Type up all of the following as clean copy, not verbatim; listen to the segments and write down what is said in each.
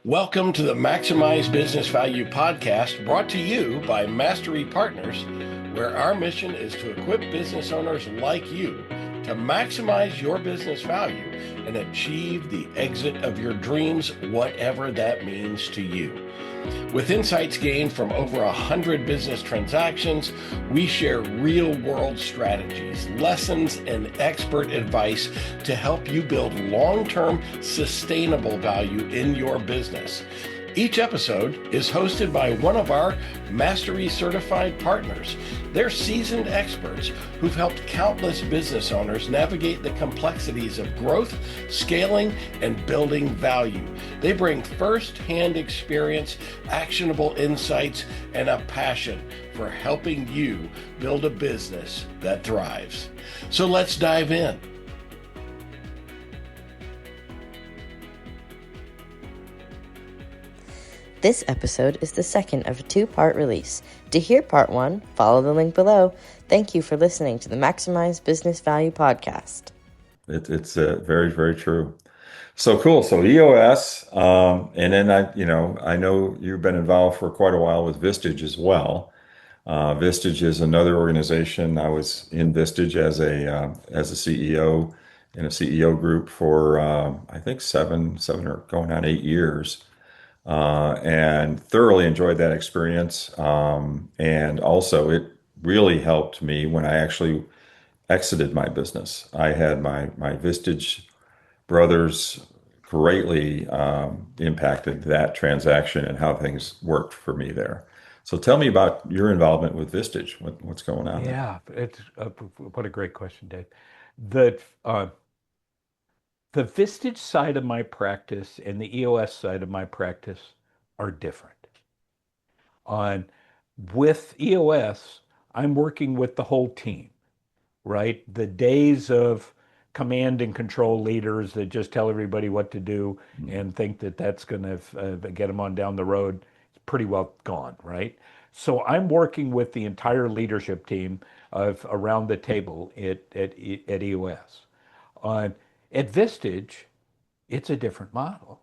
Welcome to the Maximize Business Value podcast brought to you by Mastery Partners, where our mission is to equip business owners like you to maximize your business value and achieve the exit of your dreams, whatever that means to you. With insights gained from over 100 business transactions, we share real-world strategies, lessons, and expert advice to help you build long-term, sustainable value in your business. Each episode is hosted by one of our Mastery certified partners. They're seasoned experts who've helped countless business owners navigate the complexities of growth, scaling, and building value. They bring first-hand experience, actionable insights, and a passion for helping you build a business that thrives. So let's dive in. This episode is the second of a two-part release. To hear part one, follow the link below. Thank you for listening to the Maximize Business Value podcast. It's very, very true. So cool. So EOS, and then I know you've been involved for quite a while with Vistage as well. Vistage is another organization. I was in Vistage as a CEO in a CEO group for I think seven or going on 8 years. And thoroughly enjoyed that experience. And also, it really helped me when I actually exited my business. I had my Vistage brothers greatly impacted that transaction and how things worked for me there. So tell me about your involvement with Vistage. What's going on there? Yeah, it's what a great question, Dave. The the Vistage side of my practice and the EOS side of my practice are different. On with EOS, I'm working with the whole team, right? The days of command and control leaders that just tell everybody what to do and think that that's going to get them on down the road is pretty well gone, right? So I'm working with the entire leadership team of around the table at EOS. On At Vistage, it's a different model.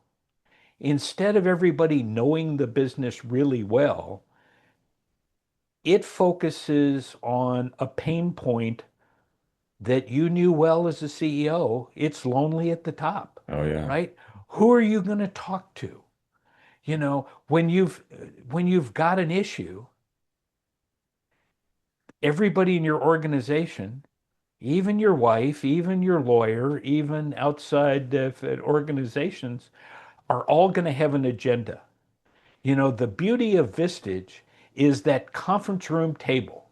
Instead of everybody knowing the business really well, it focuses on a pain point that you knew well as a CEO. It's lonely at the top, Oh yeah. right? Who are you going to talk to? You know, when you've got an issue, everybody in your organization, even your wife, even your lawyer, even outside organizations, are all going to have an agenda. You know, the beauty of Vistage is that conference room table,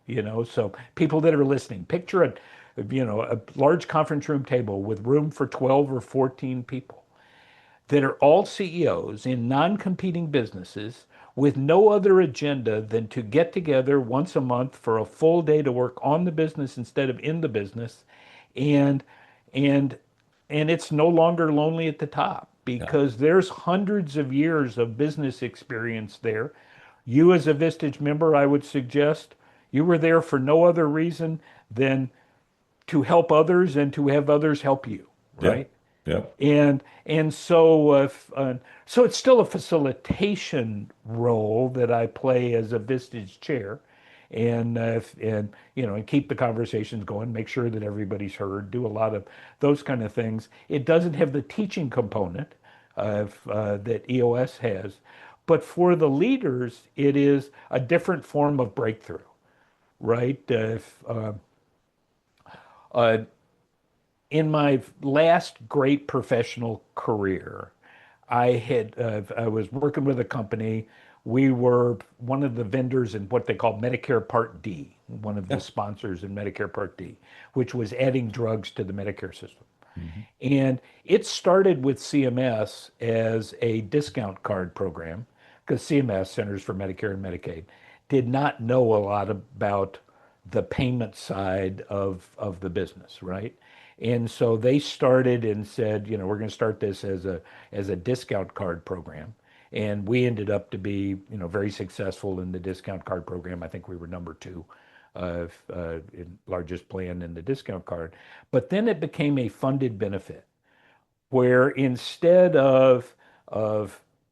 so people that are listening, picture a large conference room table with room for 12 or 14 people that are all CEOs in non-competing businesses with no other agenda than to get together once a month for a full day to work on the business instead of in the business. And and and it's no longer lonely at the top Yeah. because there's hundreds of years of business experience there. You as a Vistage member, I would suggest you were there for no other reason than to help others and to have others help you, Yeah. right? Yeah. And so it's still a facilitation role that I play as a Vistage chair, and keep the conversations going, make sure that everybody's heard, do a lot of those kind of things. It doesn't have the teaching component of that EOS has, but for the leaders, it is a different form of breakthrough, right? Uh, in my last great professional career, I was working with a company. We were one of the vendors in what they call Medicare Part D, one of the Yeah. sponsors in Medicare Part D, which was adding drugs to the Medicare system. Mhm. And it started with CMS as a discount card program because CMS, Centers for Medicare and Medicaid, did not know a lot about the payment side of the business, right? And so they started and said, we're going to start this as a discount card program. And we ended up to be, very successful in the discount card program. I think we were number two largest plan in the discount card. But then it became a funded benefit where instead of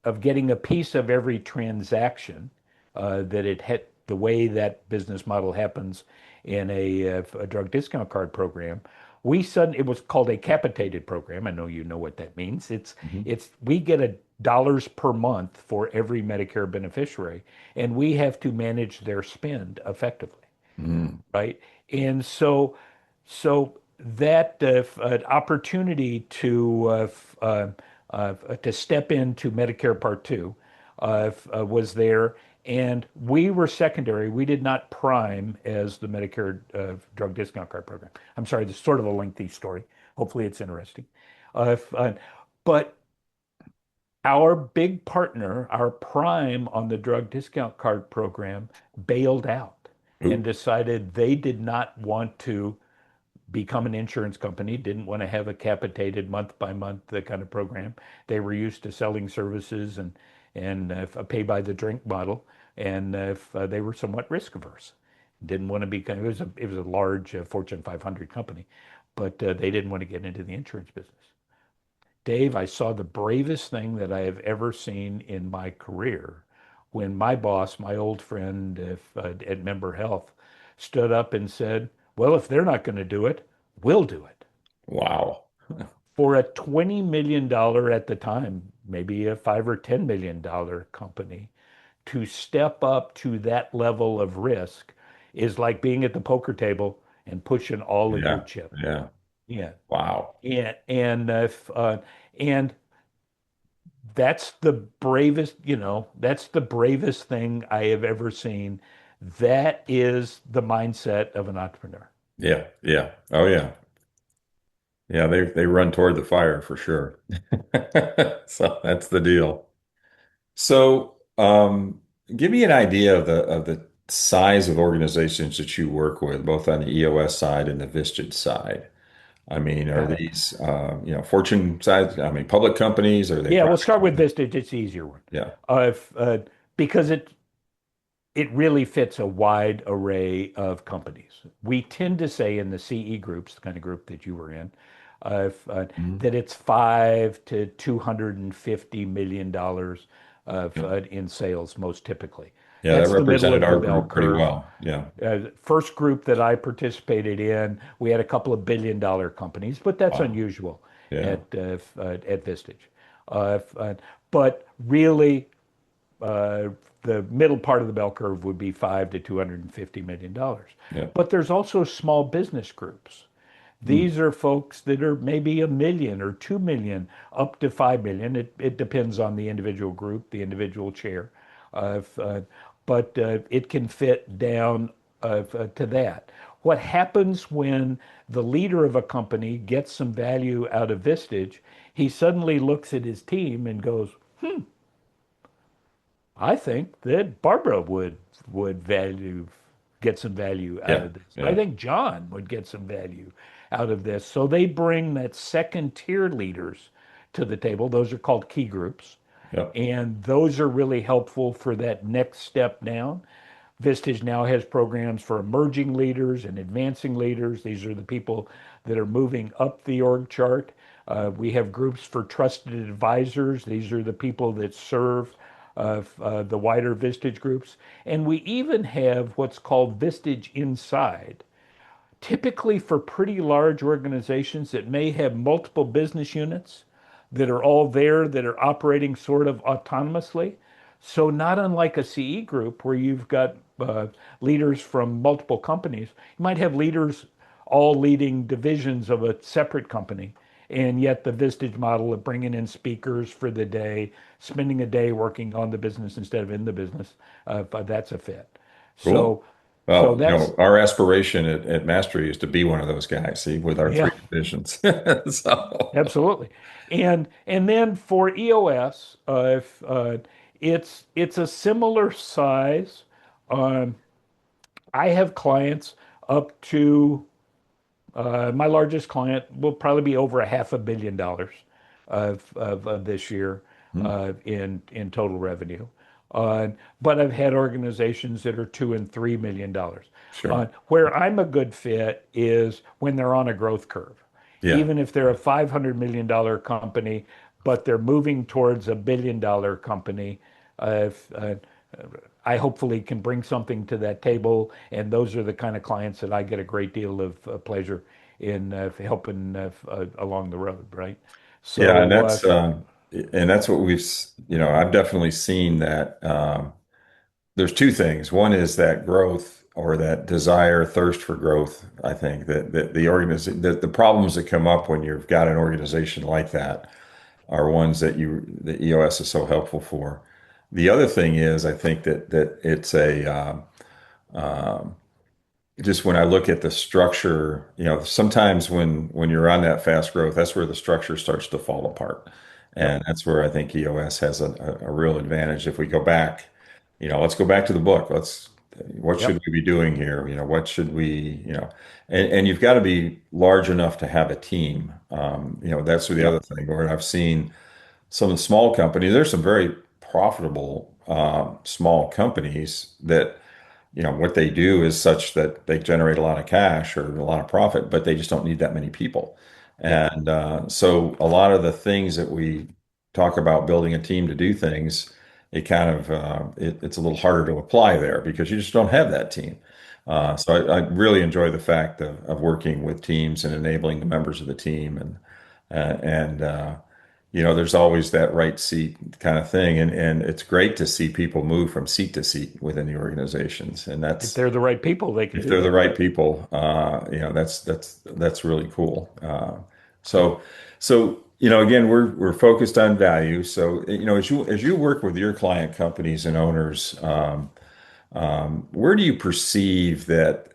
of getting a piece of every transaction that it had the way that business model happens in a drug discount card program. It was called a capitated program. I know you know what that means. Mhm. It's we get a dollars per month for every Medicare beneficiary, and we have to manage their spend effectively, Mm. right? And so that opportunity to step into Medicare Part Two was there, and we were secondary. We did not prime as the Medicare drug discount card program. I'm sorry, this is sort of a lengthy story. Hopefully, it's interesting. But our big partner, our prime on the drug discount card program, bailed out and Ooh. decided they did not want to become an insurance company, didn't want to have a capitated month by month kind of program. They were used to selling services and a pay by the drink model, and they were somewhat risk averse. Didn't want to be it was a large Fortune 500 company, but they didn't want to get into the insurance business. Dave, I saw the bravest thing that I have ever seen in my career when my boss, my old friend at Member Health, stood up and said, well, if they're not going to do it, we'll do it. Wow. For a $20 million at the time, maybe a $5 or $10 million company, to step up to that level of risk is like being at the poker table and pushing all of your Yeah. chips. Yeah. Yeah. Wow. And that's the bravest thing I have ever seen. That is the mindset of an entrepreneur. Yeah. Yeah. Oh yeah. Yeah, they run toward the fire for sure. So that's the deal. So, give me an idea of the size of organizations that you work with, both on the EOS side and the Vistage side. I mean, are Got it. these Fortune size? I mean, public companies? Are they Yeah, we'll private start with companies? Vistage. It's the easier one. Yeah. If, because it really fits a wide array of companies. We tend to say in the CE groups, the kind of group that you were in, Mhm. that it's 5 to $250 million Yep. in sales, most typically. Yeah, that That's the middle represented of the our bell group pretty curve. well. Yeah. First group that I participated in, we had a couple of billion-dollar companies, but that's Wow. unusual Yeah. at Vistage. But really, uh, the middle part of the bell curve would be 5 to $250 million. Yeah. But there's also small business groups. Mm. These are folks that are maybe 1 million or 2 million, up to 5 million. It depends on the individual group, the individual chair, uh, uh, but it can fit down to that. What happens when the leader of a company gets some value out of Vistage? He suddenly looks at his team and goes, I think that Barbara would value get some value out Yeah. of this. I Yeah. think John would get some value out of this. So they bring that second tier leaders to the table. Those are called key groups. Yep. And those are really helpful for that next step down. Vistage now has programs for emerging leaders and advancing leaders. These are the people that are moving up the org chart. We have groups for trusted advisors. These are the people that serve the wider Vistage groups. And we even have what's called Vistage Inside, typically for pretty large organizations that may have multiple business units that are all there that are operating sort of autonomously. So, not unlike a CE group where you've got leaders from multiple companies, you might have leaders all leading divisions of a separate company. And yet, the Vistage model of bringing in speakers for the day, spending a day working on the business instead of in the business, that's a fit. Cool. So, so Well, that's our aspiration at Mastery is to be one of those guys, see, with our yeah. three divisions. So, Absolutely. And then for EOS, if, it's a similar size. Um, I have clients up to my largest client will probably be over $500 million of this year hmm, in total revenue. Uh, but I've had organizations that are $2 and $3 million. sure. Where I'm a good fit is when they're on a growth curve. Yeah. Even if they're a $500 million company, but they're moving towards $1 billion company. If, I hopefully can bring something to that table, and those are the kind of clients that I get a great deal of pleasure in helping along the road, right? Yeah, So, and that's what I've definitely seen that there's two things. One is that growth or that desire, thirst for growth. I think that the problems that come up when you've got an organization like that are ones that EOS is so helpful for. The other thing is, I think that it's um, just when I look at the structure, sometimes when you're on that fast growth, that's where the structure starts to fall apart. yep, And that's where I think EOS has a real advantage. If we go back, let's go back to the book. What should yep, we be doing here? What should we, and you've got to be large enough to have a team. That's the other yep, thing where I've seen some of the small companies, there's some very profitable small companies that what they do is such that they generate a lot of cash or a lot of profit, but they just don't need that many people. yep. And so a lot of the things that we talk about building a team to do things, it's a little harder to apply there because you just don't have that team. So I really enjoy the fact of working with teams and enabling the members of the team and there's always that right seat kind of thing. And it's great to see people move from seat to seat within the organizations. And If that's, they're the right people, they can if do they're the that. right people, that's really cool. So, again, we're focused on value. So, as you work with your client companies and owners, where do you perceive that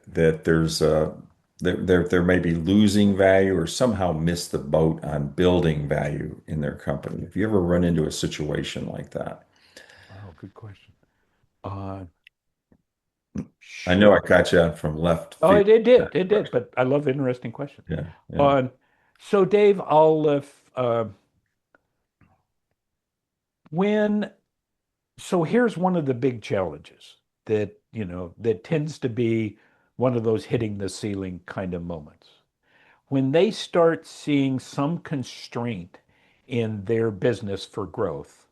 there may be losing value or somehow miss the boat on building value in their company? If you ever run into a situation like that, Oh, good question. Uh, I know I sure. caught you from left Oh, field. it did, but I love interesting questions. Yeah, yeah, Uh, so Dave, when, so here's one of the big challenges that, that tends to be one of those hitting the ceiling kind of moments. When they start seeing some constraint in their business for growth,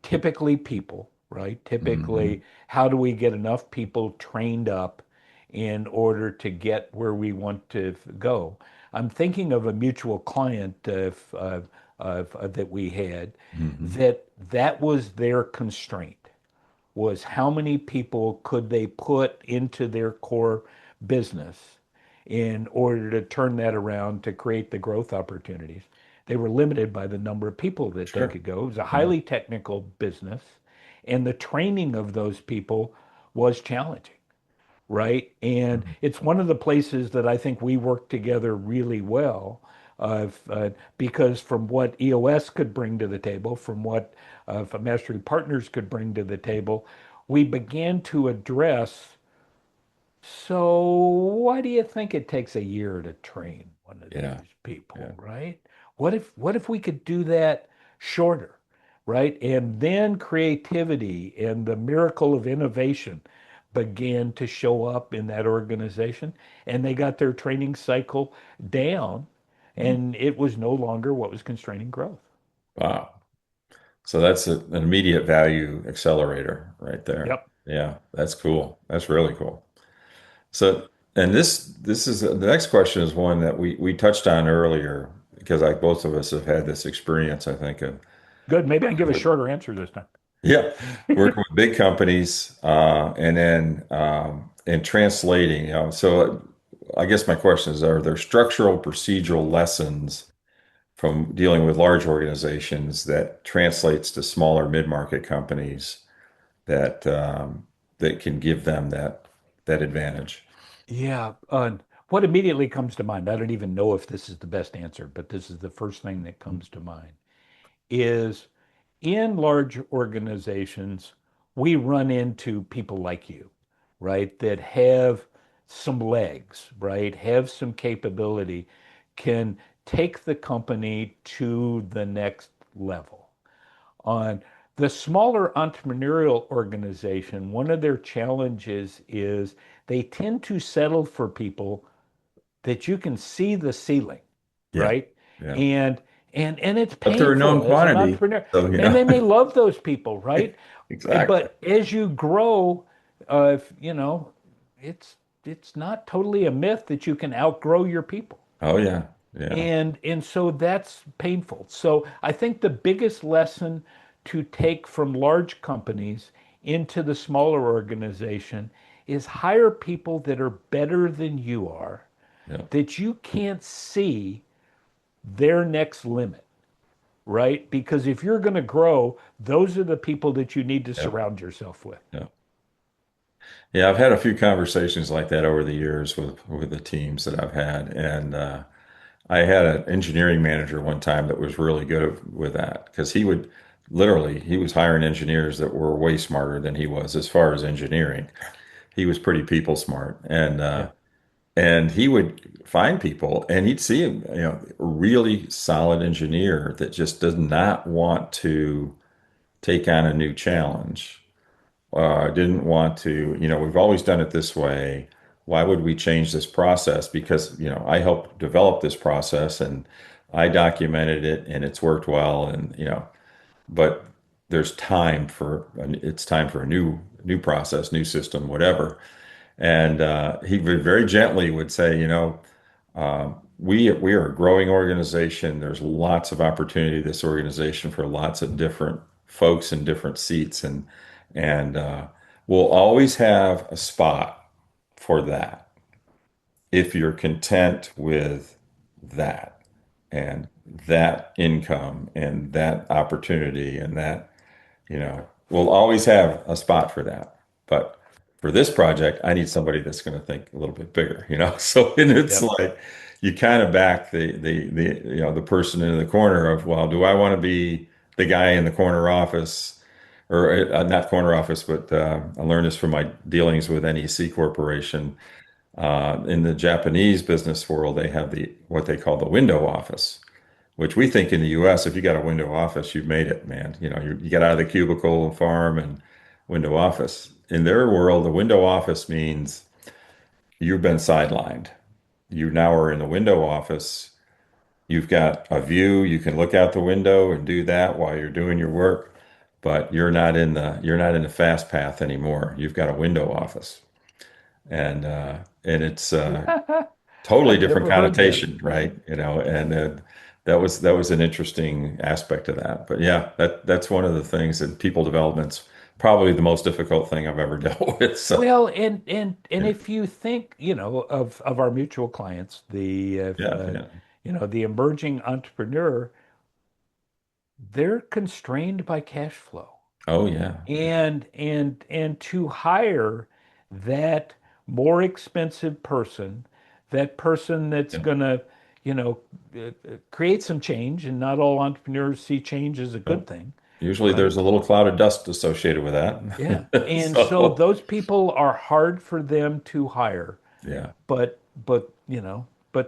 typically people, right? hmm Typically, how do we get enough people trained up in order to get where we want to go? I'm thinking of a mutual client that we had hmm that was their constraint was how many people could they put into their core business in order to turn that around to create the growth opportunities. They were limited by the number of people that they Sure. could go. It was a Yeah. highly technical business, and the training of those people was challenging, right? And Mhm. it's one of the places that I think we work together really well. Because from what EOS could bring to the table, from what Mastery Partners could bring to the table, we began to address. So, why do you think it takes a year to train one of Yeah. these people, Yeah. right? What if we could do that shorter, right? And then creativity and the miracle of innovation began to show up in that organization, and they got their training cycle down, Mhm. and it was no longer what was constraining growth. Wow. So that's an immediate value accelerator right there. Yep. Yeah, that's cool. That's really cool. So, and this is the next question is one that we touched on earlier because like both of us have had this experience, I think, of Good. Maybe I can give a with, shorter answer this time. yeah, working with big companies and then and translating. So I guess my question is, are there structural procedural lessons from dealing with large organizations that translates to smaller mid-market companies that can give them that advantage? Yeah, what immediately comes to mind, I don't even know if this is the best answer, but this is the first thing that comes to mind, is in large organizations, we run into people like you, right, that have some legs, right, have some capability, can take the company to the next level. On the smaller entrepreneurial organization, one of their challenges is they tend to settle for people that you can see the ceiling, Yeah, right? yeah, And and it's But they're a known painful as an quantity. entrepreneur. So, And they may love those people, right? exactly. But as you grow, you know, it's it's not totally a myth that you can outgrow your people. Oh, yeah. Yeah. And so that's painful. So I think the biggest lesson to take from large companies into the smaller organization is hire people that are better than you are, Yeah. that you can't see their next limit, right? Because if you're going to grow, those are the people that you need to Yeah. surround yourself with. Yeah. Yeah. I've had a few conversations like that over the years with the teams that I've had. And I had an engineering manager one time that was really good with that because he was hiring engineers that were way smarter than he was as far as engineering. He was pretty people smart. Yeah. And he would find people and he'd see a really solid engineer that just does not want to take on a new challenge. Didn't want to, we've always done it this way. Why would we change this process? Because, I helped develop this process and I documented it and it's worked well. And, but it's time for a new process, new system, whatever. And he very gently would say, we are a growing organization. There's lots of opportunity in this organization for lots of different folks in different seats, and we'll always have a spot for that if you're content with that and that income and that opportunity and that we'll always have a spot for that. But for this project, I need somebody that's going to think a little bit bigger. So, and it's Yep. like you kind of back the person in the corner of, well, do I want to be the guy in the corner office or not corner office, but I learned this from my dealings with NEC Corporation. In the Japanese business world, they have what they call the window office, which we think in the US, if you got a window office, you've made it, man. You get out of the cubicle farm and window office. In their world, the window office means you've been sidelined. You now are in the window office. You've got a view. You can look out the window and do that while you're doing your work, but you're not in the fast path anymore. You've got a window office. And it's totally I've different never heard that. connotation, right? And that was an interesting aspect of that. But yeah, that's one of the things that people development's probably the most difficult thing I've ever dealt with. So Well, and yeah, if you think, of our mutual clients, yeah, yeah. the emerging entrepreneur, they're constrained by cash flow. Oh yeah, And to hire that more expensive person, that person that's yeah. gonna, create some change, and not all entrepreneurs see change as a good No. thing, Usually right? there's a little cloud of dust associated with Yeah. that. And so So those people are hard for them to hire, yeah, but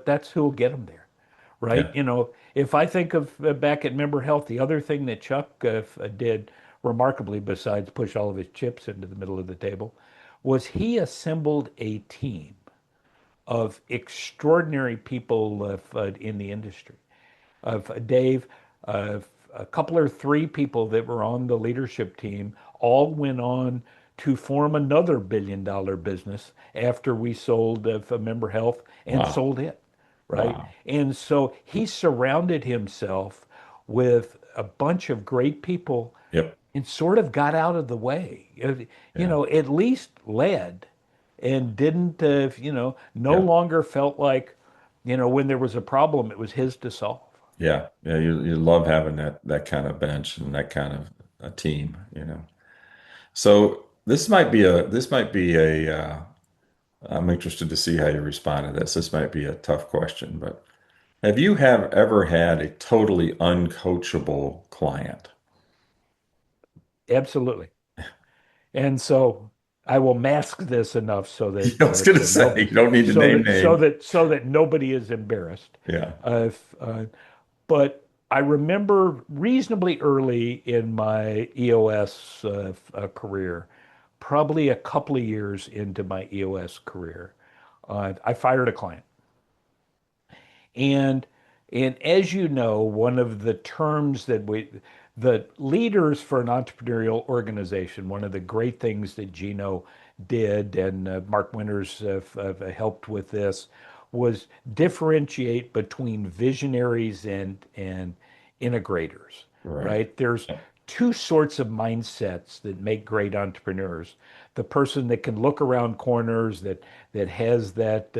that's who'll get them there, right? yeah. If I think of back at Member Health, the other thing that Chuck did remarkably, besides push all of his chips into the middle of the table, was he assembled a team of extraordinary people in the industry. Of Dave, a couple or three people that were on the leadership team all went on to form another billion-dollar business after we sold Member Health and Wow, sold it, right? wow. And so he surrounded himself with a bunch of great people Yep, and sort of got out of the way, yeah, at least led and didn't, no yeah. longer felt like, when there was a problem, it was his to solve. Yeah, yeah, you love having that kind of bench and that kind of a team. So I'm interested to see how you respond to this. This might be a tough question, but have you have ever had a totally uncoachable client? Absolutely. And so I will mask this enough so I that was going to so say no you don't need to so name that so names. that so that nobody is embarrassed. Yeah. If, but I remember reasonably early in my EOS career, probably a couple of years into my EOS career, I fired a client, and And as you know, one of the terms that the leaders for an entrepreneurial organization, one of the great things that Gino did, and Mark Winters helped with this, was differentiate between visionaries and integrators, Right. right? There's two sorts of mindsets that make great entrepreneurs. The person that can look around corners, that has that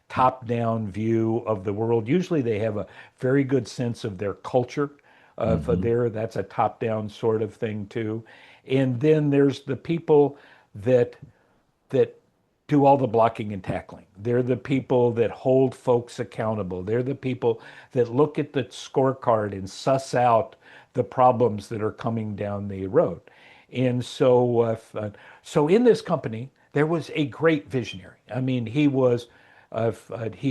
top-down view of the world. Usually, they have a very good sense of their culture. For Hmm. there, that's a top-down sort of thing too. And then there's the people that that do all the blocking and tackling. They're the people that hold folks accountable. They're the people that look at the scorecard and suss out the problems that are coming down the road. And so in this company, there was a great visionary. I mean, he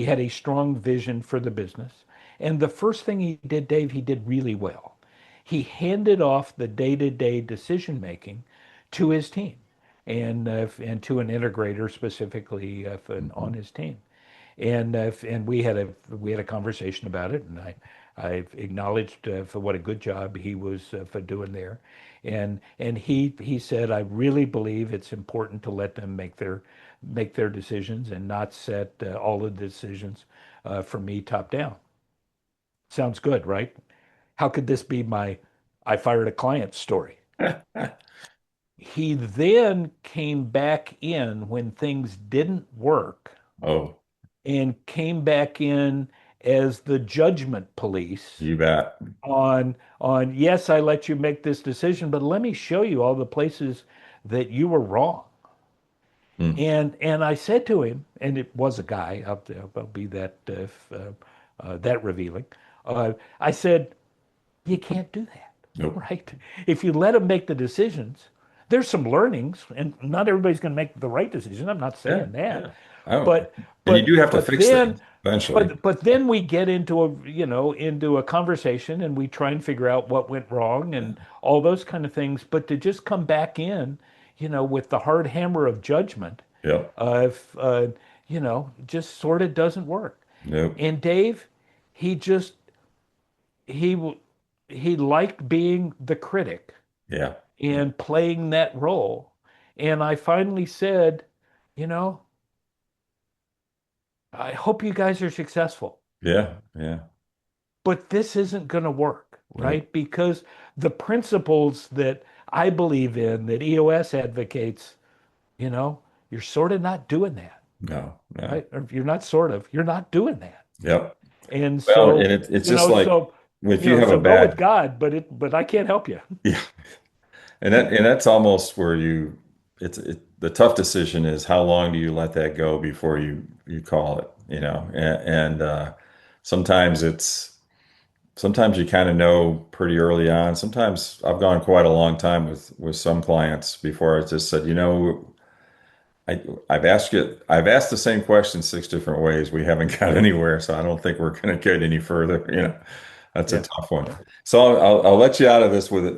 had a strong vision for the business. And the first thing he did, Dave, he did really well. He handed off the day-to-day decision making to his team and to an integrator specifically on his team. And we had a conversation about it, and I acknowledged for what a good job he was for doing there. And he said, I really believe it's important to let them make their decisions and not set all the decisions for me top down. Sounds good, right? How could this be my I fired a client story? He then came back in when things didn't work Oh, and came back in as the judgment police you bet. on yes, I let you make this decision, but let me show you all the places that you were wrong. Hmm. And I said to him, and it was a guy, I'll be that revealing. I said, you can't do that, Nope. right? If you let them make the decisions, there's some learnings, and not everybody's going to make the right decision. I'm not Yeah. saying that, Yeah. Oh, but and you but do have to but fix then things eventually. but then we get into a conversation and we try and figure out what went wrong and all those kind of things. But to just come back in, with the hard hammer of judgment, Yep. if just sort of doesn't work. Nope. And Dave, he just he w- he liked being the critic Yeah. and playing that role. And I finally said, you know, I hope you guys are successful, Yeah. Yeah. but this isn't going to work, Nope. right? Because the principles that I believe in, that EOS advocates, you know, you're sort of not doing that, No. No. right? Or you're not sort of, you're not doing that. Yep. And Well, and so, it's you just know, like so, if you have so a go with bad, God, but I can't help you. yeah, and that's almost where the tough decision is how long do you let that go before you call it, and sometimes sometimes you kind of know pretty early on. Sometimes I've gone quite a long time with some clients before I just said, I've asked the same question six different ways. We haven't got anywhere, so I don't think we're going to get any further. That's a Yeah. tough one. Yeah. So I'll let you out of this with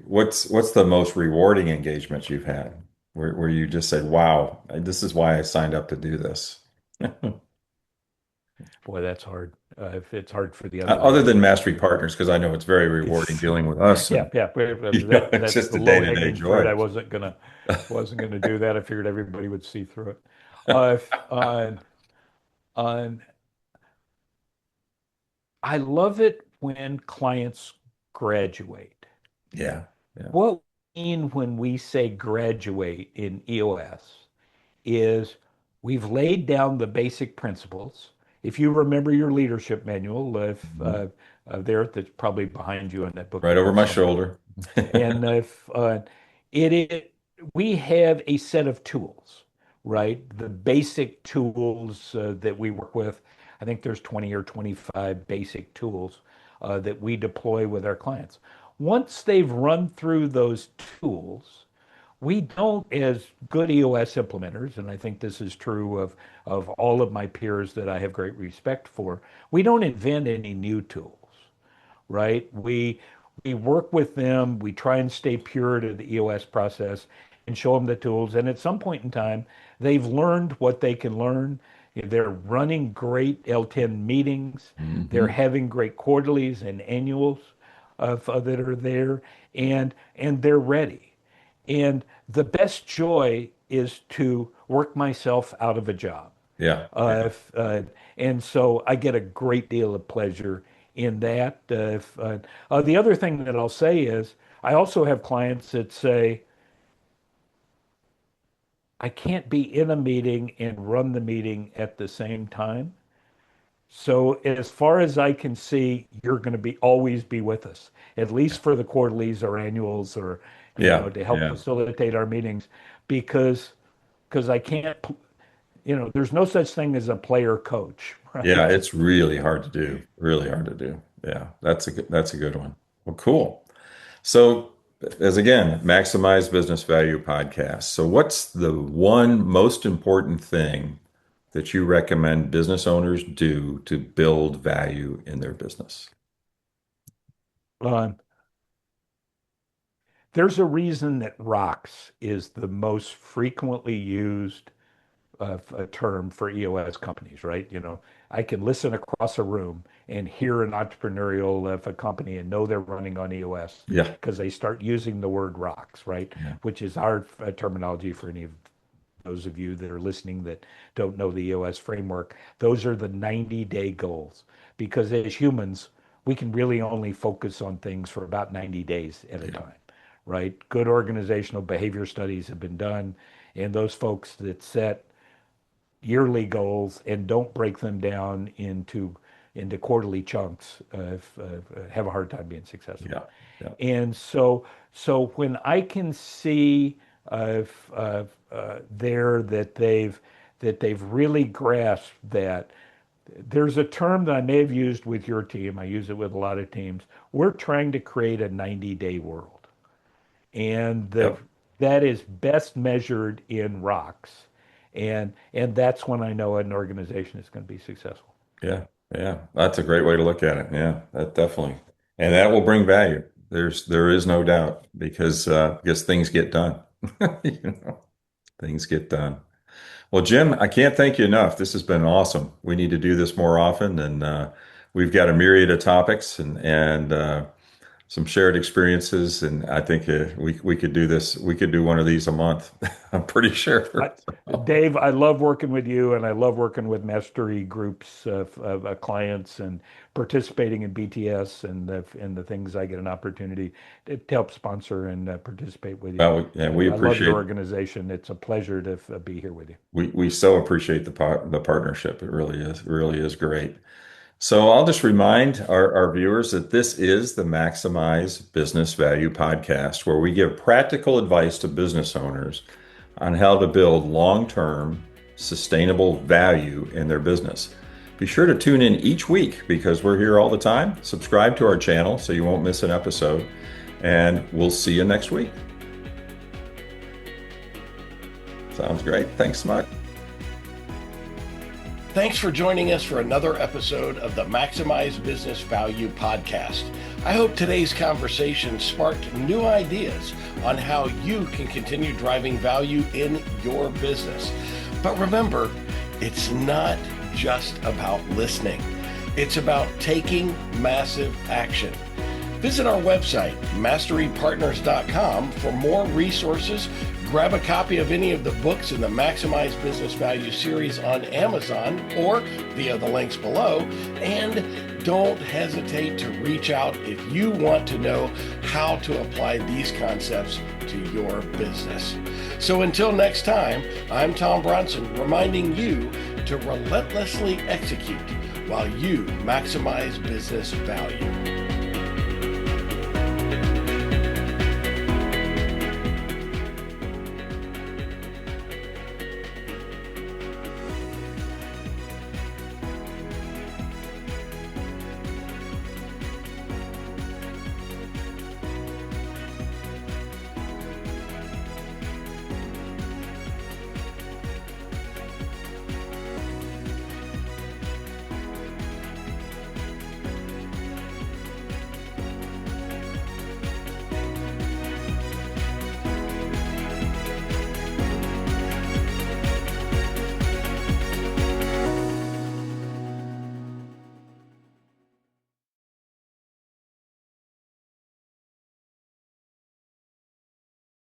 what's the most rewarding engagement you've had, where you just said, "Wow, this is why I signed up to do this." Boy, that's hard. If it's hard for the other Other end than of it. Mastery Partners, because I know it's very rewarding dealing with us, Yeah, and yeah. it's That's just the a low day-to-day hanging fruit. joy. I wasn't gonna do that. I figured everybody would see through it. If on I love it when clients graduate. Yeah, yeah. What we mean when we say graduate in EOS is we've laid down the basic principles. If you remember your leadership manual, if Mhm. there, that's probably behind you in that Right over bookstore my somewhere. shoulder. And if it is, we have a set of tools, right? The basic tools that we work with. I think there's 20 or 25 basic tools that we deploy with our clients. Once they've run through those tools, we don't, as good EOS implementers, and I think this is true of all of my peers that I have great respect for, we don't invent any new tools, right? We work with them, we try and stay pure to the EOS process and show them the tools. And at some point in time, they've learned what they can learn. They're running great L10 meetings. They're having great quarterlies and annuals that are there, and they're ready. And the best joy is to work myself out of a job. Yeah. Uh, if, uh, and so I get a great deal of pleasure in that. The other thing that I'll say is I also have clients that say, I can't be in a meeting and run the meeting at the same time. So as far as I can see, you're going to be always be with us, at least for the quarterlies or annuals or, Yeah. to help Yeah. facilitate our meetings because I can't, there's no such thing as a player coach, Yeah. right? It's really hard to do. Really hard to do. Yeah. That's a good one. Well, cool. So, as again, Maximize Business Value podcast. So, what's the one most important thing that you recommend business owners do to build value in their business? Um, there's a reason that rocks is the most frequently used a term for EOS companies, right? I can listen across a room and hear an entrepreneurial of a company and know they're running on EOS Yeah. because they start using the word rocks, right? Yeah. Which is our terminology for any of those of you that are listening that don't know the EOS framework. Those are the 90-day goals because as humans, we can really only focus on things for about 90 days at a Yeah. time, right? Good organizational behavior studies have been done, and those folks that set yearly goals and don't break them down into quarterly chunks have a hard time being successful. Yeah. Yeah. And so when I can see there that they've really grasped that there's a term that I may have used with your team. I use it with a lot of teams. We're trying to create a 90-day world, and Yep. that is best measured in rocks, and that's when I know an organization is going to be successful. Yeah. Yeah. That's a great way to look at it. Yeah. That definitely. And that will bring value. There is no doubt because things get done. You know, things get done. Well, Jim, I can't thank you enough. This has been awesome. We need to do this more often, and we've got a myriad of topics and some shared experiences. And I think we could do this. We could do one of these a month. I'm pretty sure. I, Dave, I love working with you, and I love working with mastery groups of clients and participating in BTS and the things I get an opportunity to help sponsor and participate with you. Well, yeah, we I love your appreciate. organization. It's a pleasure to be here with you. We so appreciate the partnership. It really is great. So I'll just remind our viewers that this is the Maximize Business Value podcast, where we give practical advice to business owners on how to build long-term sustainable value in their business. Be sure to tune in each week because we're here all the time. Subscribe to our channel so you won't miss an episode, and we'll see you next week. Sounds great. Thanks so much. Thanks for joining us for another episode of the Maximize Business Value podcast. I hope today's conversation sparked new ideas on how you can continue driving value in your business. But remember, it's not just about listening. It's about taking massive action. Visit our website, masterypartners.com, for more resources. Grab a copy of any of the books in the Maximize Business Value series on Amazon or via the links below. And don't hesitate to reach out if you want to know how to apply these concepts to your business. So until next time, I'm Tom Bronson, reminding you to relentlessly execute while you maximize business value.